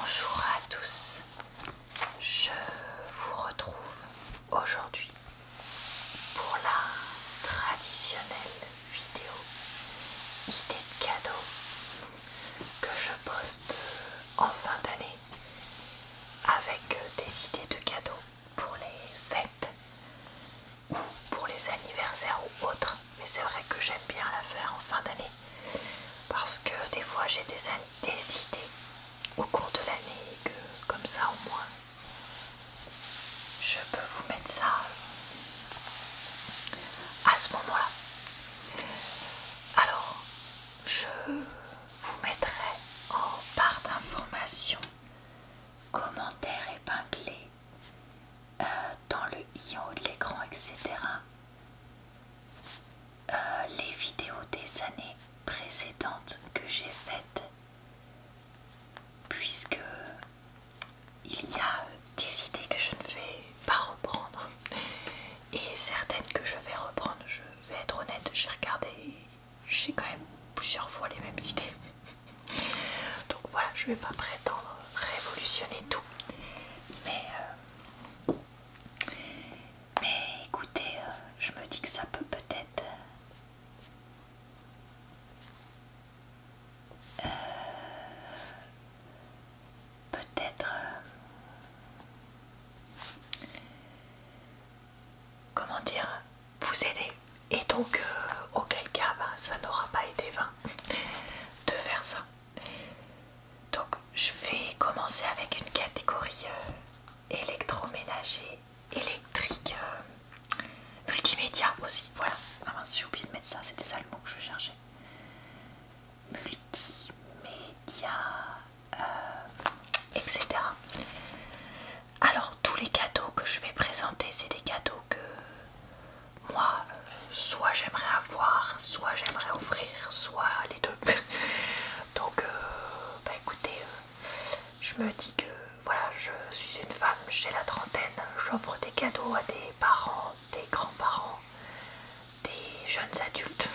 Bonjour à tous, je vous retrouve aujourd'hui pour la traditionnelle vidéo idée de cadeau que je poste en fin d'année avec des idées de cadeaux pour les fêtes ou pour les anniversaires ou autres, mais c'est vrai que j'aime bien la faire en fin d'année parce que des fois j'ai des idées au cours de l'année et que comme ça au moins je peux vous mettre ça à ce moment-là. Alors je vous mettrai en barre d'informations, commentaires épinglés, dans le i en haut de l'écran, etc. Les vidéos des années précédentes que j'ai faites, puisque il y a des idées que je ne vais pas reprendre et certaines que je vais reprendre. Je vais être honnête, j'ai regardé, j'ai quand même plusieurs fois les mêmes idées. Donc voilà, je vais pas prétendre révolutionner tout, mais écoutez, je me dis que ça peut peut-être comment dire, vous aider. Et donc auquel cas ça n'aura pas été vain de faire ça. Donc je vais commencer avec une catégorie électroménager, électrique, multimédia aussi. Voilà, ah mince, j'ai oublié de mettre ça, c'était ça le mot que je cherchais. Multimédia, etc. Alors tous les cadeaux que je vais présenter, c'est des cadeaux que moi, soit j'aimerais avoir, soit j'aimerais offrir, soit les deux. Donc écoutez, je me dis que voilà, je suis une femme, j'ai la trentaine, j'offre des cadeaux à des parents, des grands-parents, des jeunes adultes.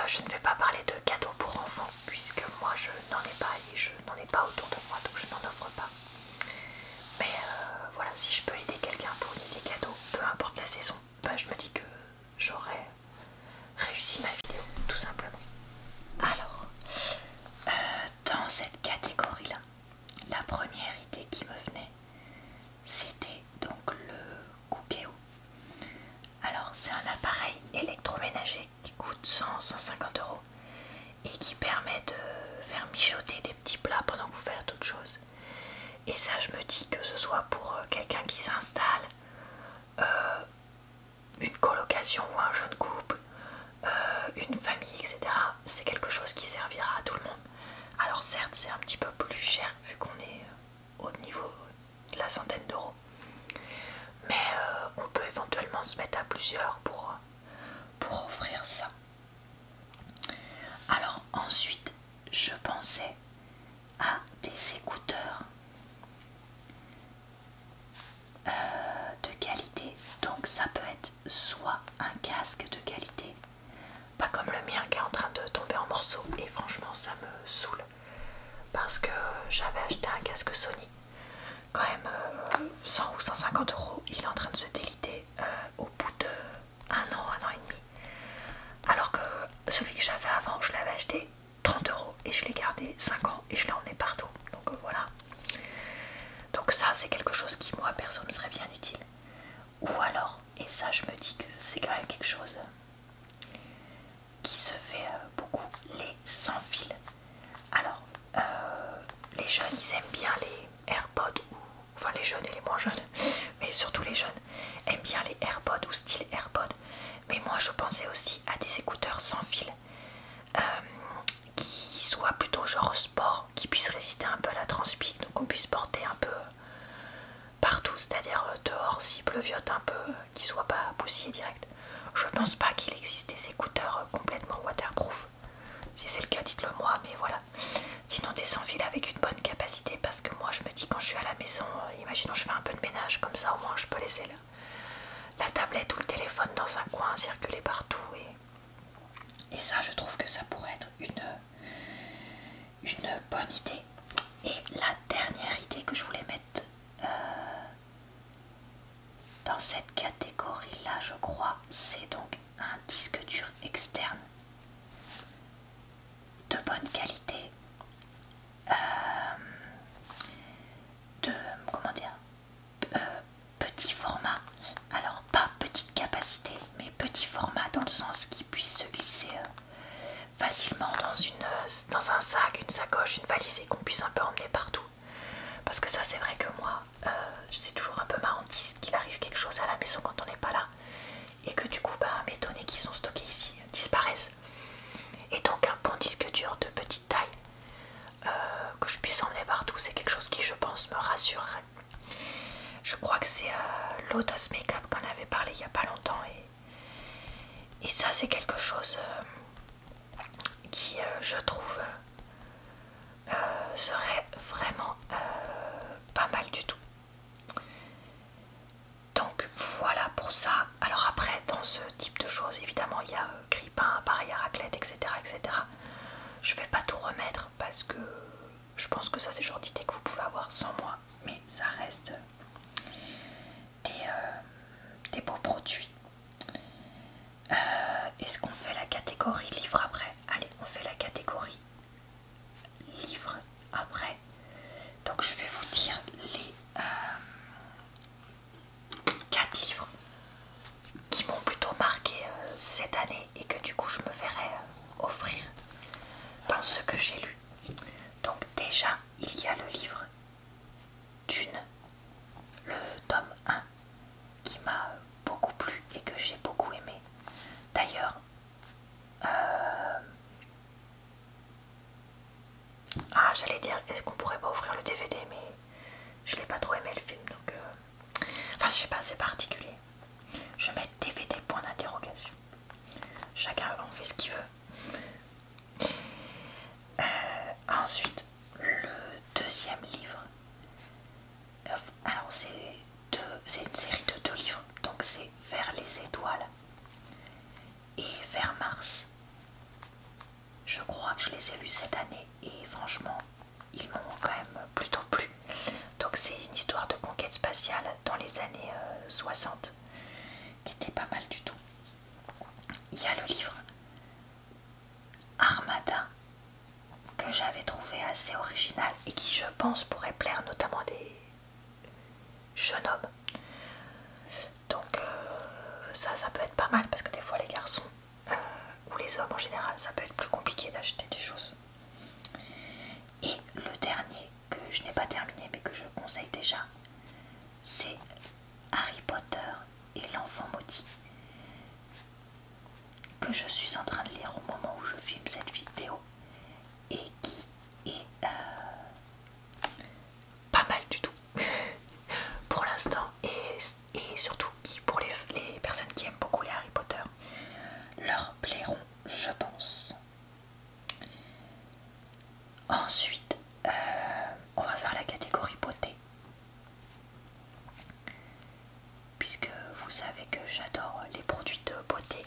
Je ne vais pas parler de cadeaux pour enfants puisque moi je n'en ai pas et je n'en ai pas autour de moi, donc je n'en offre pas. Mais voilà, si je peux aider quelqu'un pour une idée cadeau, peu importe la saison, je me dis que j'aurais réussi ma vidéo, tout simplement. Alors, dans cette catégorie-là, la première idée qui me venait, c'était donc le Cookéo. Alors, c'est un appareil électroménager qui coûte 100-150 € et qui permet de faire mijoter des petits plats pendant que vous faites autre chose. Et ça, je me dis que ce soit pour quelqu'un qui s'installe, une colocation ou un jeune couple, une famille, etc. C'est quelque chose qui servira à tout le monde. Alors certes, c'est un petit peu plus cher vu qu'on est au niveau de la centaine d'euros. Mais on peut éventuellement se mettre à plusieurs pour offrir ça. Alors ensuite, je pensais à des écouteurs de qualité. Donc ça peut être soit un casque de qualité, pas comme le mien qui est en train de tomber en morceaux, et franchement ça me saoule parce que j'avais acheté un casque Sony quand même 100 ou 150 €, il est en train de se déliter au bout de un an et demi, alors que celui que j'avais avant je l'avais acheté 30 € et je l'ai gardé 5 ans et je l'ai emmené partout. Donc voilà, donc ça c'est quelque chose qui moi perso me serait bien utile. Ou alors, et ça je me dis que c'est quand même quelque chose qui se fait beaucoup, les sans fil. Alors les jeunes ils aiment bien les AirPods, enfin les jeunes et les moins jeunes, mais surtout les jeunes aiment bien les AirPods ou style AirPods. Mais moi je pensais aussi à des écouteurs sans fil qui soient plutôt genre sport, qui puissent résister un peu à la transpique, donc on puisse porter un peu partout, c'est-à-dire dehors s'il pleuviote un peu, qu'il soit pas poussier direct. Je pense pas qu'il existe des écouteurs complètement waterproof. Si c'est le cas, dites-le moi, mais voilà. Sinon des sans fil avec une bonne capacité, parce que moi je me dis quand je suis à la maison, imaginons je fais un peu de ménage, comme ça au moins je peux laisser la tablette ou le téléphone dans un coin, circuler partout, et ça je trouve que ça pourrait être une bonne idée. Et la dernière idée que je voulais mettre dans cette catégorie là, je crois, c'est donc un disque dur externe de bonne qualité, de, comment dire, petit format. Alors pas petite capacité, mais petit format dans le sens qu'il puisse se glisser facilement dans un sac, une sacoche, une valise et qu'on puisse un peu emmener partout. Parce que ça c'est vrai que moi, c'est toujours un peu marrant qu'il arrive quelque chose à la maison quand on n'est pas là. Et que du coup, mes données qui sont stockées ici disparaissent. Et donc un bon disque dur de petite taille que je puisse emmener partout, c'est quelque chose qui je pense me rassurerait. Je crois que c'est Lotus Makeup qu'on avait parlé il n'y a pas longtemps et ça c'est quelque chose qui je trouve serait vraiment pas mal du tout. Donc voilà pour ça. Alors après dans ce type de choses évidemment il y a grille-pain, appareil à raclette, etc., etc. Je vais pas tout remettre parce que je pense que ça c'est le genre d'idée que vous pouvez avoir sans moi, mais ça reste des beaux produits. Est-ce qu'on fait la catégorie livre après? Allez, on fait la catégorie livre après. Donc je vais vous dire les 4 livres qui m'ont plutôt marqué cette année et que du coup je me ferai offrir dans ce que j'ai lu. Donc déjà il y a le livre Dune, le tome 1 qui m'a beaucoup plu et que j'ai beaucoup aimé. D'ailleurs, j'allais dire, est-ce qu'on pourrait pas offrir le DVD, mais je l'ai pas trop aimé le film, donc enfin je sais pas, c'est particulier. Je mets DVD point d'interrogation. Chacun en fait ce qu'il veut. Ensuite, le deuxième livre. Alors c'est une série de 2 livres, donc c'est Vers les étoiles et Vers Mars. Je crois que je les ai lus cette année et franchement ils m'ont quand même plutôt plu. Donc c'est une histoire de conquête spatiale dans les années 60 qui était pas mal du tout. Il y a le livre Armada que j'avais trouvé assez original et qui je pense pourrait plaire notamment à des jeunes hommes. Donc ça peut être pas mal parce que des fois les garçons ou les hommes en général ça peut être plus compliqué d'acheter des choses. Et le dernier que je n'ai pas terminé mais que je conseille déjà, c'est Harry Potter et l'enfant maudit, que je suis en train de lire au moment où je filme cette vidéo et qui est pas mal du tout pour l'instant et surtout qui pour les personnes qui aiment beaucoup les Harry Potter leur plairont, je pense. Ensuite, on va faire la catégorie beauté. Puisque vous savez que j'adore les produits de beauté,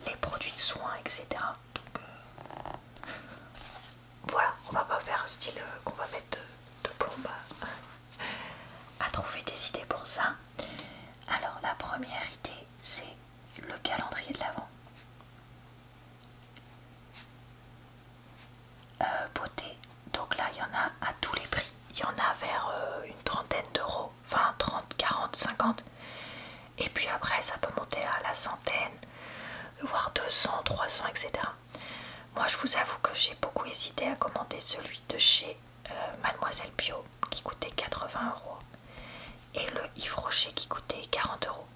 les produits de soins, etc. Donc voilà, on va pas faire un style qu'on va mettre de plomb à trouver des idées pour ça. Alors la première idée, c'est le calendrier de l'Avent. Beauté, donc là il y en a à tous les prix. Il y en a vers une trentaine d'euros, 20, 30, 40, 50. Et puis après ça peut monter à la centaine, voire 200, 300, etc. Moi je vous avoue que j'ai beaucoup hésité à commander celui de chez Mademoiselle Bio qui coûtait 80 euros et le Yves Rocher qui coûtait 40 euros.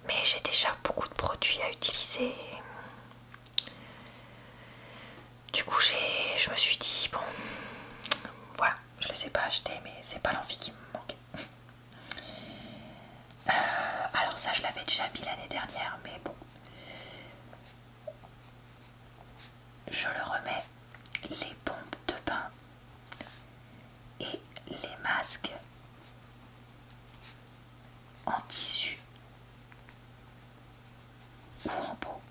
Mais j'ai déjà beaucoup de produits à utiliser. Du coup je me suis dit bon voilà, je les ai pas achetés mais c'est pas l'envie qui me manquait. Alors ça je l'avais déjà mis l'année dernière mais bon, je le remets, les pompes de bain et les masques en tissu ou en peau,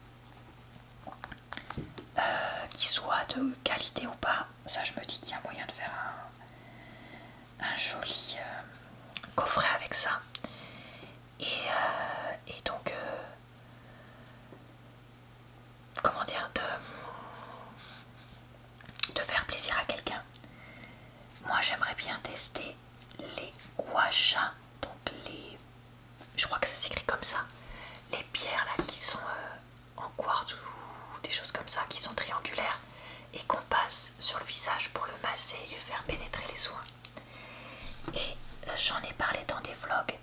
qui soient de qualité ou pas, ça je me dis qu'il y a moyen de faire un joli coffret avec ça. Et donc, comment dire, de faire plaisir à quelqu'un. Moi j'aimerais bien tester les guachas, donc je crois que ça s'écrit comme ça, les pierres là qui sont en quartz ou des choses comme ça, qui sont triangulaires et qu'on passe sur le visage pour le masser et faire pénétrer les soins. Et j'en ai parlé dans des vlogs.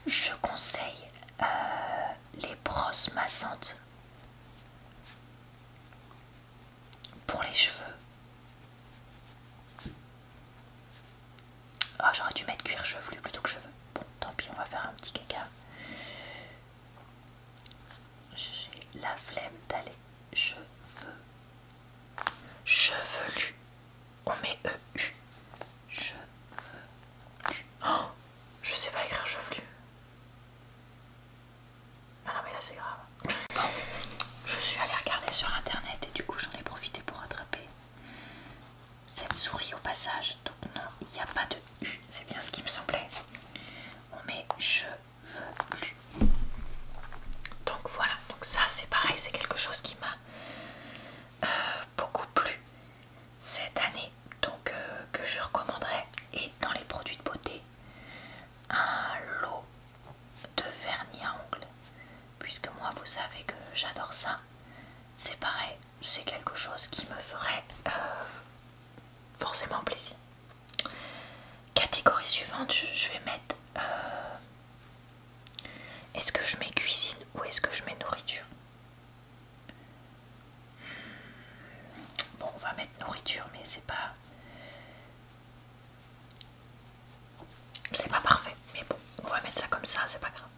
Je conseille les brosses massantes pour les cheveux. Ah, j'aurais dû mettre cuir chevelu plutôt que cheveux. Bon, tant pis, on va faire un petit caca. J'ai la flemme d'aller chevelu. On met EU. Chevelu. Oh, je sais pas écrire chevelu. Ah non mais là c'est grave. Bon, je suis allée regarder sur internet et du coup j'en ai profité pour attraper cette souris au passage. Donc non, il n'y a pas de U, c'est bien ce qui me semblait. On met chevelu. Donc voilà, donc ça c'est pareil, c'est quelque chose qui m'a beaucoup plu cette année, donc que je recommanderais. Et dans les produits de beauté, un lot de vernis à ongles, puisque moi vous savez que j'adore ça. C'est pareil, c'est quelque chose qui me ferait forcément plaisir. Catégorie suivante, je vais mettre est-ce que je mets cuisine ou est-ce que je mets nourriture? Bon, on va mettre nourriture, mais c'est pas parfait, mais bon, on va mettre ça comme ça, c'est pas grave.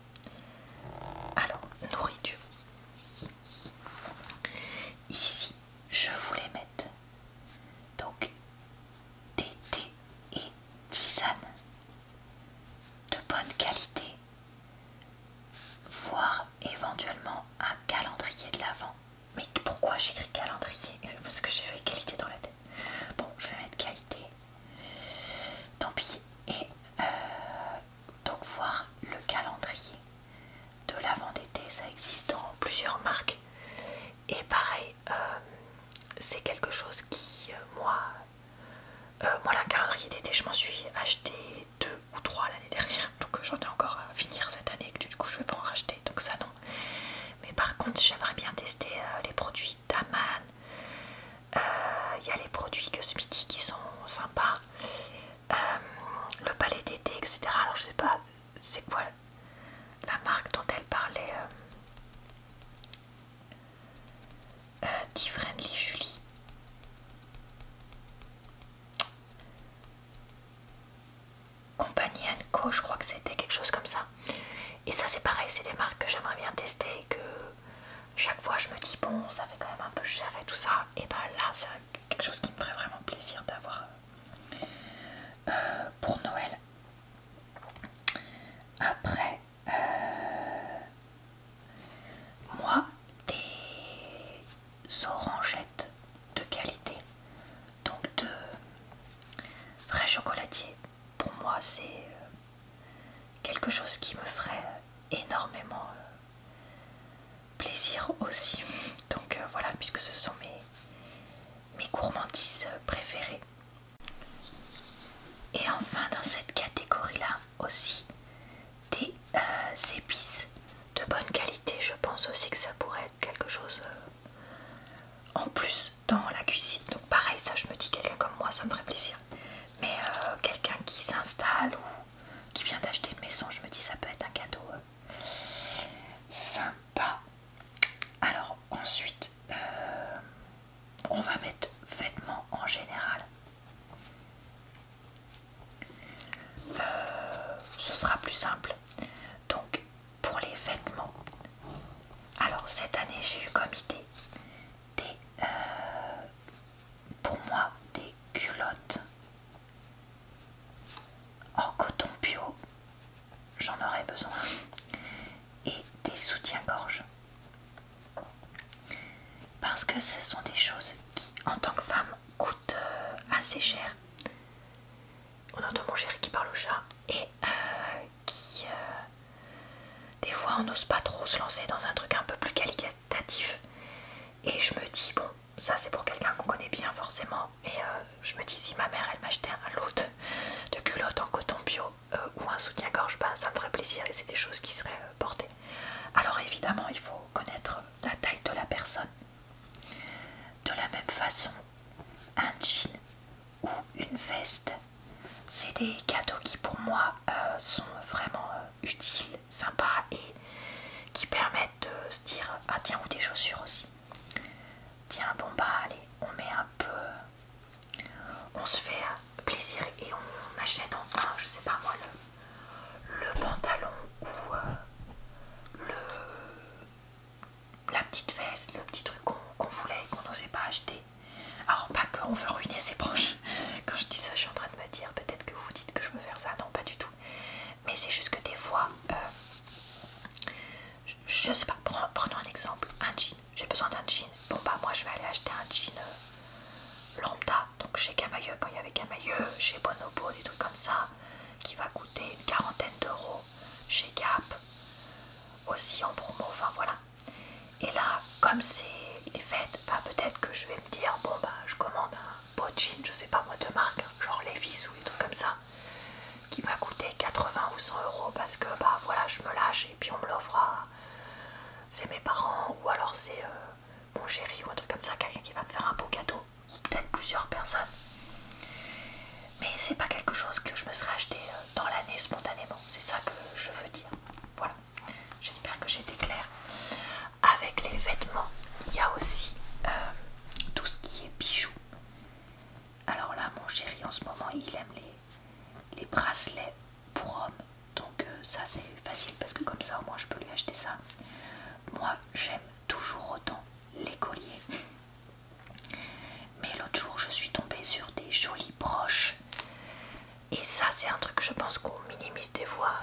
Alors, nourriture. Ici, je voulais mettre donc des thés et tisanes de bonne qualité, voire éventuellement un calendrier de l'Avent. Mais pourquoi j'écris calendrier? Parce que j'ai qualité dans la tête. Bon, je vais mettre qualité. Tant pis. Et donc voir le calendrier de l'Avent d'été, ça existe dans plusieurs marques. Et pareil, c'est quelque chose qui, moi la calendrier d'été, je m'en suis acheté 2 ou 3 l'année dernière. Donc j'en ai encore à finir cette année, que du coup je vais pas en racheter. Donc ça non. Mais par contre j'aimerais bien tester les produits d'Aman. Il y a les produits cosmétiques qui sont sympas. Le palais d'été, etc. Alors je sais pas c'est quoi la marque dont elle parlait. Friendly Julie. Compagnie Co, je crois que c'était quelque chose comme ça. Et ça c'est pareil, c'est des marques que j'aimerais bien tester et que chaque fois je me dis bon ça fait quand même un peu cher et tout ça. Et ben là c'est quelque chose qui me ferait vraiment plaisir d'avoir pour Noël. Après moi des orangettes de qualité, donc de vrai chocolatier, pour moi c'est quelque chose qui me ferait énormément plaisir aussi. Donc voilà, puisque ce sont mes gourmandises préférées. Et enfin dans cette catégorie là aussi des épices de bonne qualité. Je pense aussi que ça pourrait être quelque chose en plus dans la cuisine. Donc pareil, ça je me dis quelqu'un comme moi ça me ferait plaisir. Mais quelqu'un qui s'installe ou qui vient d'acheter une maison, je me dis ça peut être un cadeau sympa. Alors ensuite on va mettre vêtements en général. Ce sera plus simple. Donc pour les vêtements, alors cette année j'ai eu comme idée pour moi des culottes en coton bio, j'en aurais besoin, et des soutiens-gorge, parce que ce sont des choses qui en tant que femme coûtent assez cher au nom de mon chéri qui parle au chat, et qui des fois on n'ose pas trop se lancer dans un truc un peu plus qualitatif, et je me dis bon, ça c'est pour quelqu'un qu'on connaît bien forcément, et je me dis si ma mère elle m'achetait un lot de culottes en coton bio ou un soutien-gorge, ben ça me ferait plaisir et c'est des choses qui seraient portées. Alors évidemment il faut connaître la taille de la personne. De la même façon, un jean ou une veste, c'est des cadeaux qui pour moi sont vraiment utiles, sympas et qui permettent de se dire ah tiens, ou des chaussures aussi. Tiens bon bah allez, on met un peu, on se fait plaisir et on achète enfin, je sais pas moi, le pantalon ou la petite veste, le petit truc qu'on voulait et qu'on n'osait pas acheter. Alors pas qu'on veut ruiner ses proches. Quand je dis ça, je suis en train de me dire peut-être que vous vous dites que je veux faire ça. Non, pas du tout. Mais c'est juste que des fois, je sais pas, prenons un exemple, un jean. J'ai besoin d'un jean. Bon bah moi je vais aller acheter un jean lambda. Donc chez Camailleux, quand il y avait Camailleux, chez Bonobo, des trucs comme ça, qui va coûter une quarantaine d'euros. Chez Gap, aussi en promo, enfin voilà. Et là, comme c'est les fêtes, bah peut-être que je vais me dire bon bah je commande un beau jean, je sais pas moi de marque, genre Levi's ou des trucs comme ça, qui va coûter 80 ou 100 euros parce que bah voilà je me lâche et puis on me l'offre à c'est mes parents ou alors c'est mon chéri ou un truc comme ça, quelqu'un qui va me faire un beau cadeau, ou peut-être plusieurs personnes. Mais c'est pas quelque chose que je me serais acheté dans l'année spontanément, c'est ça que je veux dire. Voilà, j'espère que j'étais claire. Avec les vêtements, il y a aussi tout ce qui est bijoux. Alors là, mon chéri en ce moment, il aime les bracelets pour hommes. Donc ça c'est facile parce que comme ça au moins je peux lui acheter ça. Moi j'aime toujours autant les colliers. Mais l'autre jour je suis tombée sur des jolies broches. Et ça c'est un truc que je pense qu'on minimise des fois,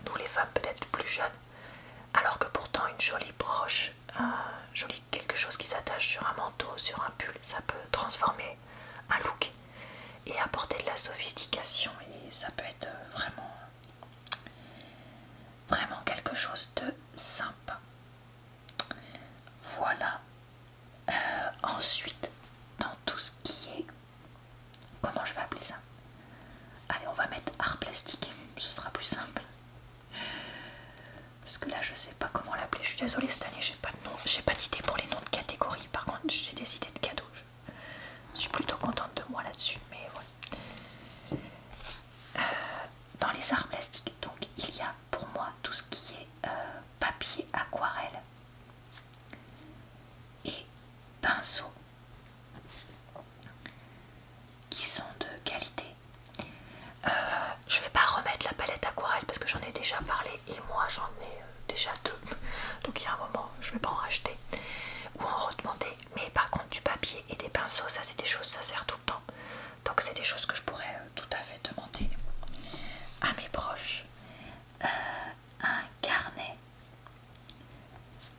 nous les femmes peut-être plus jeunes. Alors que pourtant une jolie broche, joli quelque chose qui s'attache sur un manteau, sur un pull, ça peut transformer un look et apporter de la sophistication et ça peut être vraiment quelque chose de sympa. Voilà. Ensuite, dans tout ce qui est, comment je vais appeler ça? Allez, on va mettre art plastique, ce sera plus simple. Parce que là je sais pas comment l'appeler, je suis désolée cette année j'ai pas de nom, j'ai pas d'idée pour les noms de catégories, par contre j'ai des idées de cadeaux, je suis plutôt contente de moi là-dessus, mais voilà. Dans les arts plastiques, donc il y a pour moi tout ce qui est papier aquarelle et pinceaux qui sont de qualité. Je vais pas remettre la palette aquarelle parce que j'en ai déjà parlé et moi j'en ai déjà deux, donc il y a un moment je vais pas en racheter ou en redemander, mais par contre du papier et des pinceaux, ça c'est des choses, ça sert tout le temps, donc c'est des choses que je pourrais tout à fait demander à mes proches. Un carnet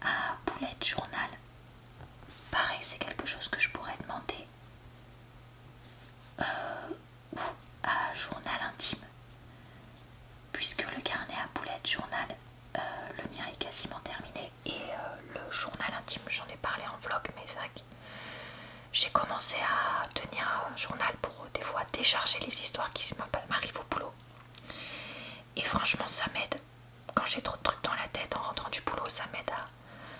à bullet journal, pareil c'est quelque chose que je pourrais demander, ou à journal intime, puisque le carnet à bullet journal, le mien est quasiment terminé et le journal intime j'en ai parlé en vlog, mais c'est vrai que j'ai commencé à tenir un journal pour des fois décharger les histoires qui m'arrivent au boulot et franchement ça m'aide quand j'ai trop de trucs dans la tête en rentrant du boulot, ça m'aide à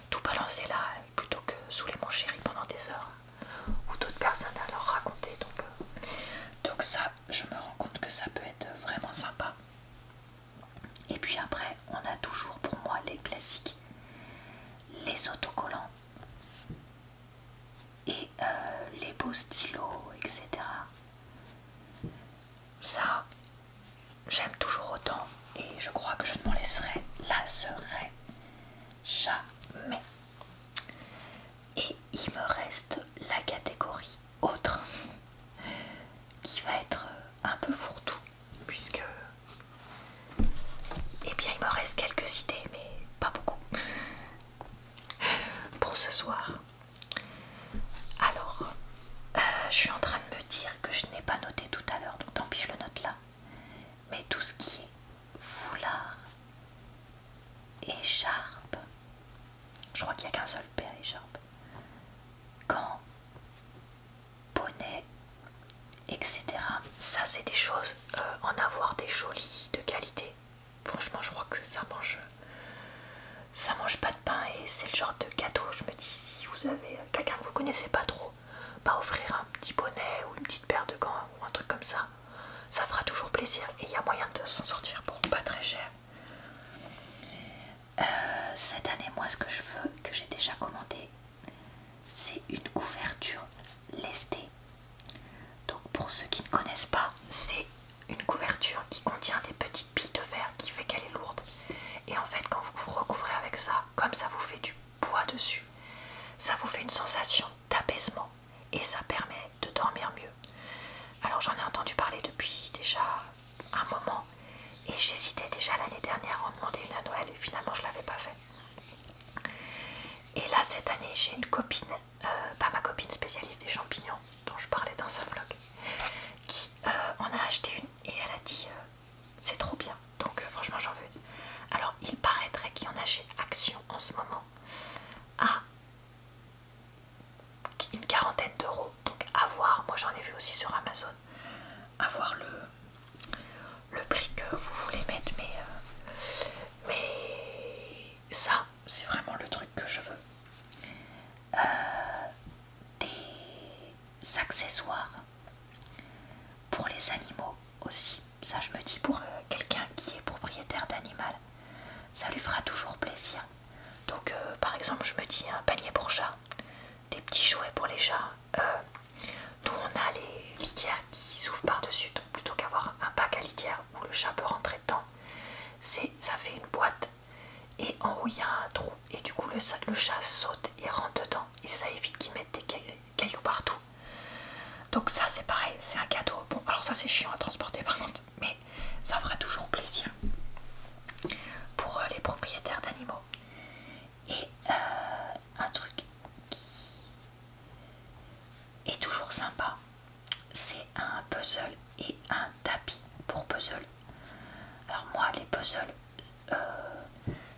tout balancer là plutôt que saouler mon chéri pendant des heures ou d'autres personnes à leur raconter, donc ça je me rends compte que ça peut être vraiment sympa. Et puis après on a toujours pour moi les classiques, les autocollants et les beaux stylos, etc. Ça j'aime toujours autant et je crois que je ne m'en laisserai jamais. Et il me reste la catégorie autre. etc. Ça c'est des choses, en avoir des jolis de qualité. Franchement je crois que ça mange pas de pain et c'est le genre de cadeau, je me dis si vous avez quelqu'un que vous connaissez pas trop, bah offrir un petit bonnet ou une petite paire de gants ou un truc comme ça fera toujours plaisir et il y a moyen de s'en sortir pour pas très cher. Cette année moi ce que je veux, que j'ai déjà commandé, c'est une couverture lestée. Donc pour ceux qui ne connaissent pas, c'est une couverture qui contient des petites billes de verre qui fait qu'elle est lourde. Et en fait quand vous vous recouvrez avec ça, comme ça vous fait du poids dessus, ça vous fait une sensation d'apaisement et ça permet de dormir mieux. Alors j'en ai entendu parler depuis déjà un moment et j'hésitais déjà l'année dernière à en demander une à Noël et finalement je l'avais pas fait. Et là cette année j'ai une copine, pas ma copine spécialiste des champignons dont je parlais dans un vlog, qui en a acheté une et elle a dit c'est trop bien, donc franchement j'en veux une. Alors il paraîtrait qu'il y en a chez Action en ce moment à une quarantaine d'euros, donc à voir, moi j'en ai vu aussi sur Amazon, à voir le prix que vous voulez mettre, mais ça c'est vraiment le truc que je veux. Des accessoires pour les animaux aussi, ça je me dis pour quelqu'un qui est propriétaire d'animal, ça lui fera toujours plaisir. Donc par exemple je me dis un panier pour chat, des petits jouets pour les chats. Nous on a les litières qui s'ouvrent par dessus, donc plutôt qu'avoir un bac à litière où le chat peut rentrer dedans, ça fait une boîte et en haut il y a un trou et du coup le chat saute et rentre dedans et ça évite qu'il mette des cailloux partout. Donc ça c'est pareil, c'est un cadeau. Bon alors ça c'est chiant à transporter par contre, mais ça fera toujours plaisir pour les propriétaires d'animaux. Et un truc qui est toujours sympa, c'est un puzzle et un tapis pour puzzle. Alors moi les puzzles,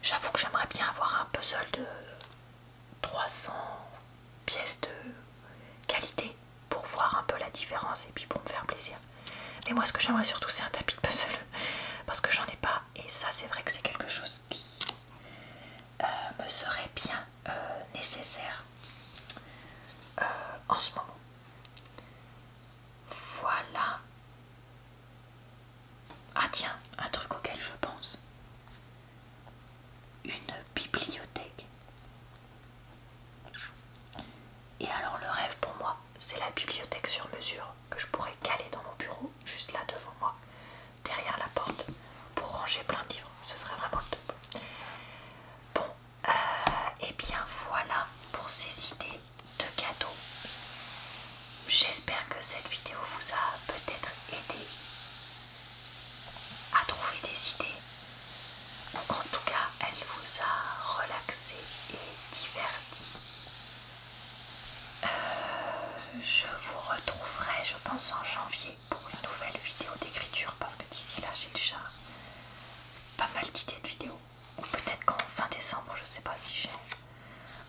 j'avoue que j'aimerais bien avoir un puzzle de 300 pièces de qualité pour voir un peu la différence et puis pour me faire plaisir. Mais moi ce que j'aimerais surtout c'est un tapis de puzzle parce que j'en ai pas et ça c'est vrai que c'est quelque chose qui me serait bien nécessaire en ce moment. Voilà. Ah tiens, un truc auquel je pense. Une bibliothèque. Et alors le rêve pour moi, c'est la bibliothèque sur mesure que je pourrais caler dans mon bureau, juste là devant moi, derrière la porte, pour ranger plein de livres. Ce serait vraiment le top. Bon, et bien voilà pour ces idées de cadeaux. J'espère que cette vidéo vous a peut-être aidé à trouver des idées, ou en tout cas elle vous a relaxé et diverti. Je vous retrouverai je pense en janvier pour une nouvelle vidéo d'écriture parce que d'ici là j'ai déjà pas mal d'idées de vidéos. Ou peut-être qu'en fin décembre, je sais pas si j'ai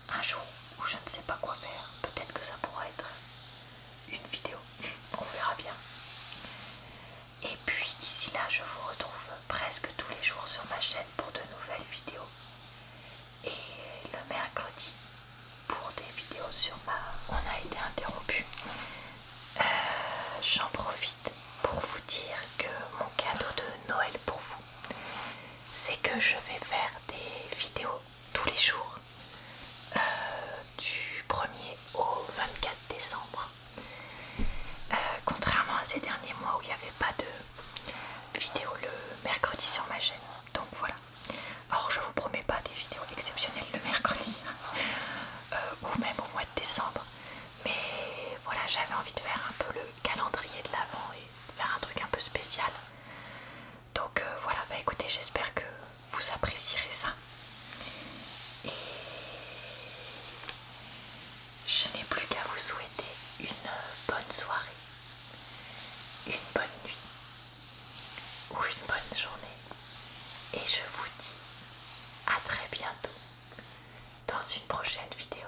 un jour où je ne sais pas quoi faire, peut-être que ça pourra être une vidéo, on verra bien. Et puis d'ici là je vous retrouve presque tous les jours sur ma chaîne pour de nouvelles vidéos et le mercredi pour des vidéos sur on a été interrompu. J'en profite pour vous dire que mon cadeau de Noël pour vous, c'est que je vais faire des vidéos tous les jours du 1er au 24 décembre. Contrairement à ces derniers mois où il n'y avait pas de vidéo le mercredi sur ma chaîne. Donc voilà. Alors je vous promets pas des vidéos exceptionnelles le mercredi ou même au mois de décembre. Mais voilà, j'avais envie de faire un peu le calendrier de l'Avent et faire un truc un peu spécial. Donc voilà, bah écoutez, j'espère que vous apprécierez ça. Et je n'ai plus qu'à vous souhaiter une bonne soirée, une bonne nuit ou une bonne journée. Et je vous dis à très bientôt dans une prochaine vidéo.